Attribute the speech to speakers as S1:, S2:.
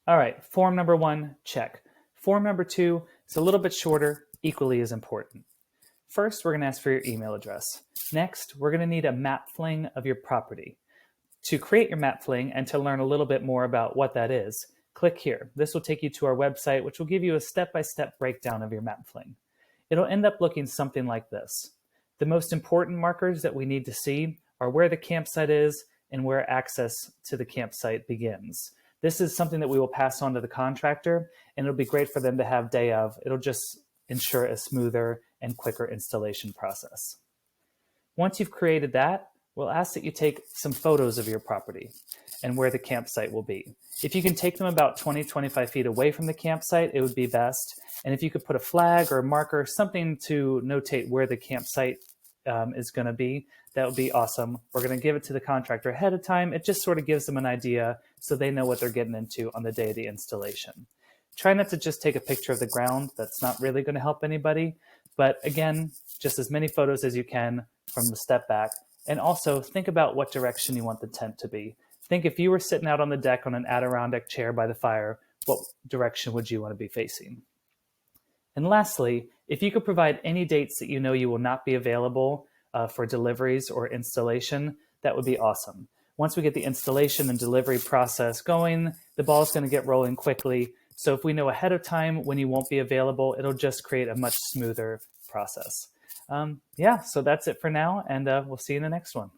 S1: All right, form number one, check. Form number two is a little bit shorter, equally as important. First, we're going to ask for your email address. Next, we're going to need a map fling of your property. To create your map fling and to learn a little bit more about what that is, click here. This will take you to our website, which will give you a step-by-step breakdown of your map fling. It'll end up looking something like this. The most important markers that we need to see are where the campsite is and where access to the campsite begins. This is something that we will pass on to the contractor, and it'll be great for them to have day of. It'll just ensure a smoother and quicker installation process. Once you've created that, we'll ask that you take some photos of your property and where the campsite will be. If you can take them about 20-25 feet away from the campsite, it would be best. And if you could put a flag or a marker, something to notate where the campsite is going to be, that would be awesome. We're going to give it to the contractor ahead of time. It just sort of gives them an idea so they know what they're getting into on the day of the installation. Try not to just take a picture of the ground. That's not really going to help anybody. But again, just as many photos as you can from the step back. And also think about what direction you want the tent to be. Think if you were sitting out on the deck on an Adirondack chair by the fire, what direction would you want to be facing? And lastly, if you could provide any dates that you know you will not be available for deliveries or installation, that would be awesome. Once we get the installation and delivery process going, the ball is going to get rolling quickly. So if we know ahead of time when you won't be available, it'll just create a much smoother process. Yeah, so that's it for now, and we'll see you in the next one.